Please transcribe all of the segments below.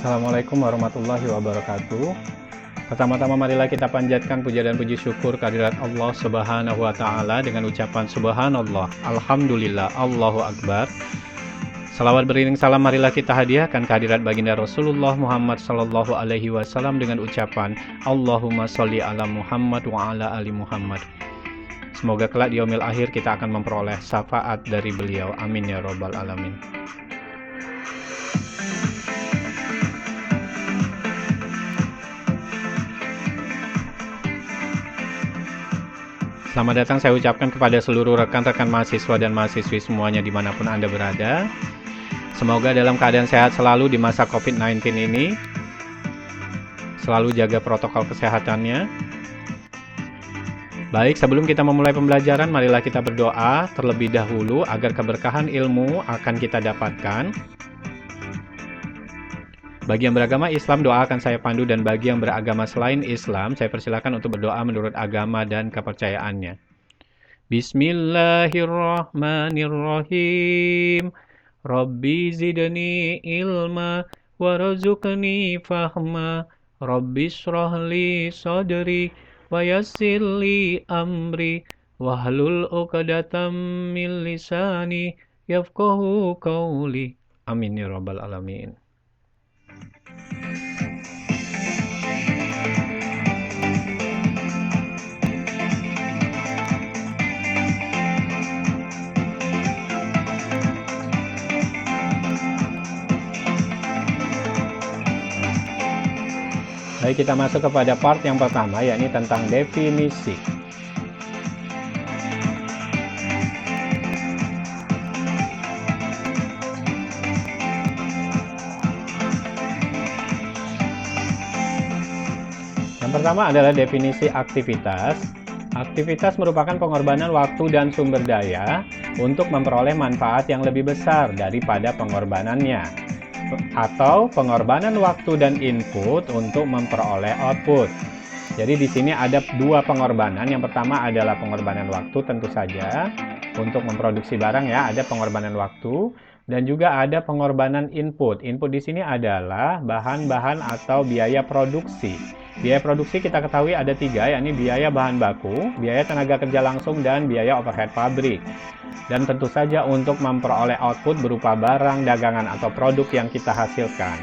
Assalamualaikum warahmatullahi wabarakatuh. Pertama-tama marilah kita panjatkan puja dan puji syukur kehadirat Allah Subhanahu wa taala dengan ucapan subhanallah, alhamdulillah, Allahu akbar. Salawat beriring salam marilah kita hadiahkan kehadirat baginda Rasulullah Muhammad sallallahu alaihi wasallam dengan ucapan Allahumma sholli ala Muhammad wa ala ali Muhammad. Semoga kelak di yaumil akhir kita akan memperoleh syafaat dari beliau. Amin ya rabbal alamin. Selamat datang saya ucapkan kepada seluruh rekan-rekan mahasiswa dan mahasiswi semuanya dimanapun Anda berada. Semoga dalam keadaan sehat selalu di masa COVID-19 ini. Selalu jaga protokol kesehatannya. Baik, sebelum kita memulai pembelajaran, marilah kita berdoa terlebih dahulu agar keberkahan ilmu akan kita dapatkan. Bagi yang beragama Islam, doa akan saya pandu, dan bagi yang beragama selain Islam, saya persilakan untuk berdoa menurut agama dan kepercayaannya. Bismillahirrahmanirrahim. Rabbi zidni ilma warzuqni fahma. Rabbi shrahli sadri wa yassirli amri wahlul 'uqdatam min lisani yafqahu qawli. Amin ya rabbal alamin. Baik, kita masuk kepada part yang pertama, yakni tentang definisi. Yang pertama adalah definisi aktivitas. Aktivitas merupakan pengorbanan waktu dan sumber daya untuk memperoleh manfaat yang lebih besar daripada pengorbanannya, atau pengorbanan waktu dan input untuk memperoleh output. Jadi di sini ada dua pengorbanan. Yang pertama adalah pengorbanan waktu, tentu saja untuk memproduksi barang ya, ada pengorbanan waktu, dan juga ada pengorbanan input. Input di sini adalah bahan-bahan atau biaya produksi. Biaya produksi kita ketahui ada tiga, yakni biaya bahan baku, biaya tenaga kerja langsung, dan biaya overhead pabrik. Dan tentu saja untuk memperoleh output berupa barang, dagangan, atau produk yang kita hasilkan.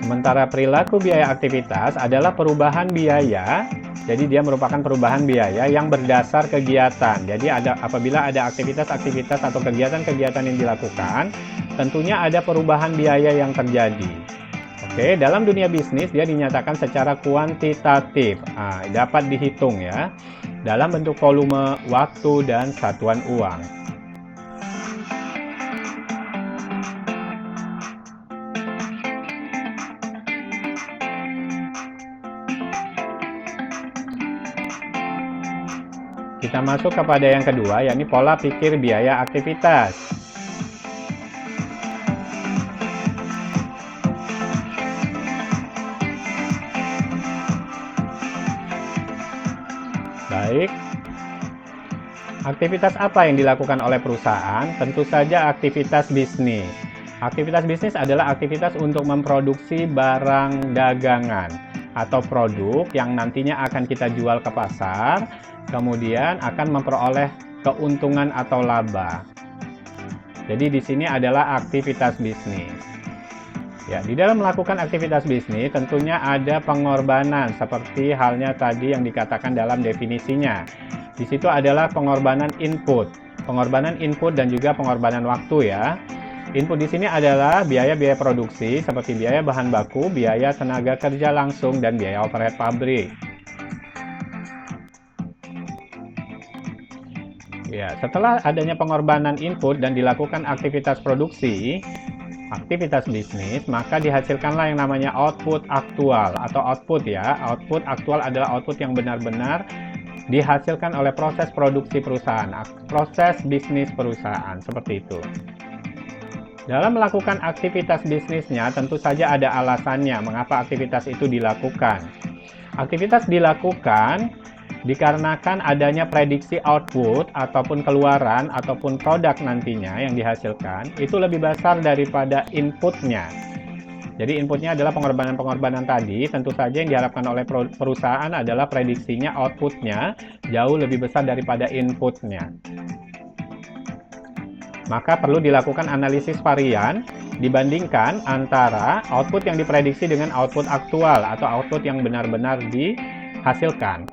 Sementara perilaku biaya aktivitas adalah perubahan biaya. Jadi dia merupakan perubahan biaya yang berdasar kegiatan. Jadi apabila ada aktivitas-aktivitas atau kegiatan-kegiatan yang dilakukan, tentunya ada perubahan biaya yang terjadi. Oke, dalam dunia bisnis dia dinyatakan secara kuantitatif, dapat dihitung ya, dalam bentuk volume, waktu, dan satuan uang. Kita masuk kepada yang kedua, yakni pola pikir biaya aktivitas. Baik, aktivitas apa yang dilakukan oleh perusahaan? Tentu saja aktivitas bisnis. Aktivitas bisnis adalah aktivitas untuk memproduksi barang dagangan atau produk yang nantinya akan kita jual ke pasar, kemudian akan memperoleh keuntungan atau laba. Jadi di sini adalah aktivitas bisnis. Ya, di dalam melakukan aktivitas bisnis tentunya ada pengorbanan seperti halnya tadi yang dikatakan dalam definisinya. Di situ adalah pengorbanan input dan juga pengorbanan waktu ya. Input di sini adalah biaya-biaya produksi seperti biaya bahan baku, biaya tenaga kerja langsung, dan biaya overhead pabrik. Ya, setelah adanya pengorbanan input dan dilakukan aktivitas produksi, aktivitas bisnis, maka dihasilkanlah yang namanya output aktual atau output ya. Output aktual adalah output yang benar-benar dihasilkan oleh proses produksi perusahaan, proses bisnis perusahaan, seperti itu. Dalam melakukan aktivitas bisnisnya, tentu saja ada alasannya mengapa aktivitas itu dilakukan. Aktivitas dilakukan dikarenakan adanya prediksi output ataupun keluaran ataupun produk nantinya yang dihasilkan itu lebih besar daripada inputnya. Jadi inputnya adalah pengorbanan-pengorbanan tadi, tentu saja yang diharapkan oleh perusahaan adalah prediksinya outputnya jauh lebih besar daripada inputnya. Maka perlu dilakukan analisis varian dibandingkan antara output yang diprediksi dengan output aktual atau output yang benar-benar dihasilkan.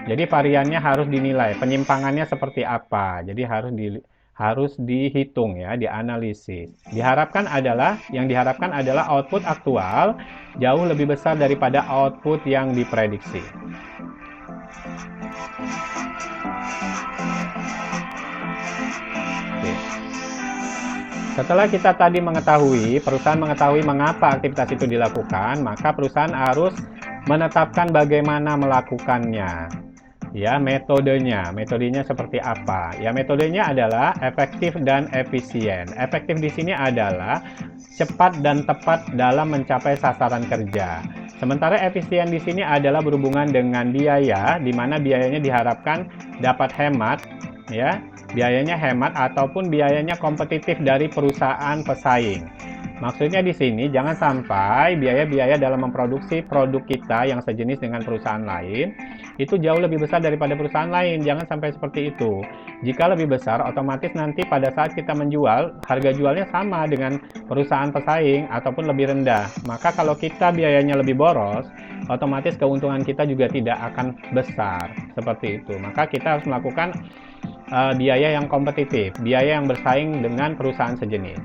Jadi variannya harus dinilai, penyimpangannya seperti apa. Jadi harus dihitung ya, dianalisis. Yang diharapkan adalah output aktual jauh lebih besar daripada output yang diprediksi. Setelah kita tadi perusahaan mengetahui mengapa aktivitas itu dilakukan, maka perusahaan harus menetapkan bagaimana melakukannya. Ya, metodenya seperti apa? Ya, metodenya adalah efektif dan efisien. Efektif di sini adalah cepat dan tepat dalam mencapai sasaran kerja. Sementara efisien di sini adalah berhubungan dengan biaya, di mana biayanya diharapkan dapat hemat, ya. Biayanya hemat ataupun biayanya kompetitif dari perusahaan pesaing. Maksudnya di sini jangan sampai biaya-biaya dalam memproduksi produk kita yang sejenis dengan perusahaan lain itu jauh lebih besar daripada perusahaan lain. Jangan sampai seperti itu. Jika lebih besar, otomatis nanti pada saat kita menjual, harga jualnya sama dengan perusahaan pesaing ataupun lebih rendah. Maka kalau kita biayanya lebih boros, otomatis keuntungan kita juga tidak akan besar. Seperti itu. Maka kita harus melakukan biaya yang kompetitif, biaya yang bersaing dengan perusahaan sejenis.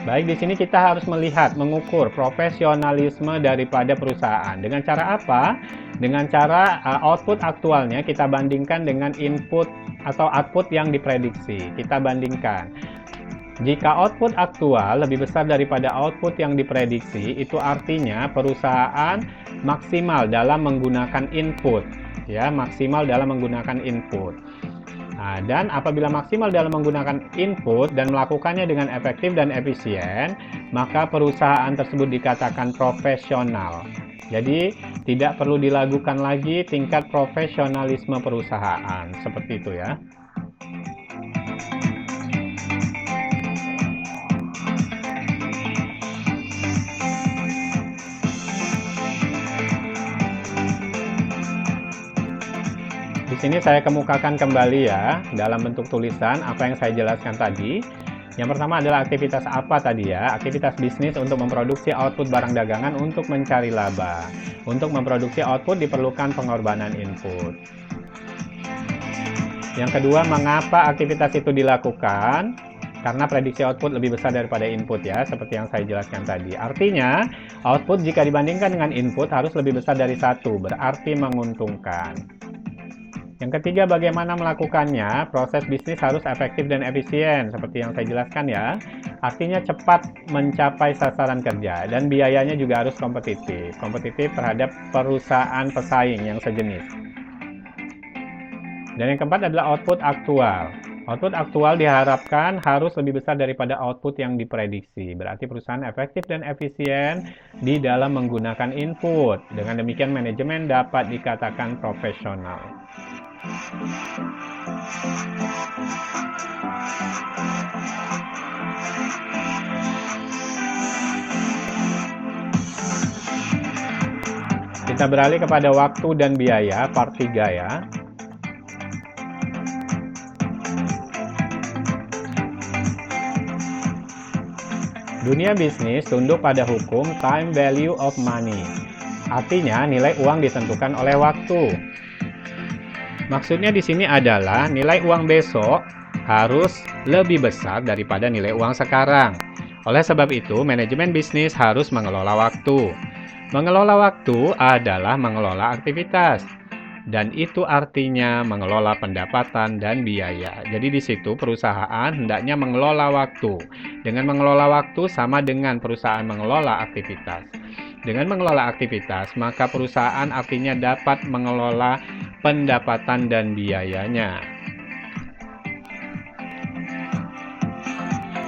Baik, di sini kita harus mengukur profesionalisme daripada perusahaan. Dengan cara apa? Dengan cara output aktualnya kita bandingkan dengan input atau output yang diprediksi. Kita bandingkan. Jika output aktual lebih besar daripada output yang diprediksi, itu artinya perusahaan maksimal dalam menggunakan input. Ya, maksimal dalam menggunakan input. Nah, dan apabila maksimal dalam menggunakan input dan melakukannya dengan efektif dan efisien, maka perusahaan tersebut dikatakan profesional. Jadi, tidak perlu dilakukan lagi tingkat profesionalisme perusahaan. Seperti itu ya. Di sini saya kemukakan kembali ya dalam bentuk tulisan apa yang saya jelaskan tadi. Yang pertama adalah aktivitas apa tadi ya? Aktivitas bisnis untuk memproduksi output barang dagangan untuk mencari laba. Untuk memproduksi output diperlukan pengorbanan input. Yang kedua, mengapa aktivitas itu dilakukan? Karena prediksi output lebih besar daripada input ya, seperti yang saya jelaskan tadi. Artinya, output jika dibandingkan dengan input harus lebih besar dari 1, berarti menguntungkan. Yang ketiga, bagaimana melakukannya? Proses bisnis harus efektif dan efisien, seperti yang saya jelaskan ya. Artinya cepat mencapai sasaran kerja, dan biayanya juga harus kompetitif. Kompetitif terhadap perusahaan pesaing yang sejenis. Dan yang keempat adalah output aktual. Output aktual diharapkan harus lebih besar daripada output yang diprediksi. Berarti perusahaan efektif dan efisien di dalam menggunakan input. Dengan demikian manajemen dapat dikatakan profesional. Kita beralih kepada waktu dan biaya, part 3 ya. Dunia bisnis tunduk pada hukum time value of money. Artinya, nilai uang ditentukan oleh waktu. Maksudnya di sini adalah nilai uang besok harus lebih besar daripada nilai uang sekarang. Oleh sebab itu, manajemen bisnis harus mengelola waktu. Mengelola waktu adalah mengelola aktivitas. Dan itu artinya mengelola pendapatan dan biaya. Jadi di situ perusahaan hendaknya mengelola waktu. Dengan mengelola waktu sama dengan perusahaan mengelola aktivitas. Dengan mengelola aktivitas, maka perusahaan artinya dapat mengelola pendapatan dan biayanya.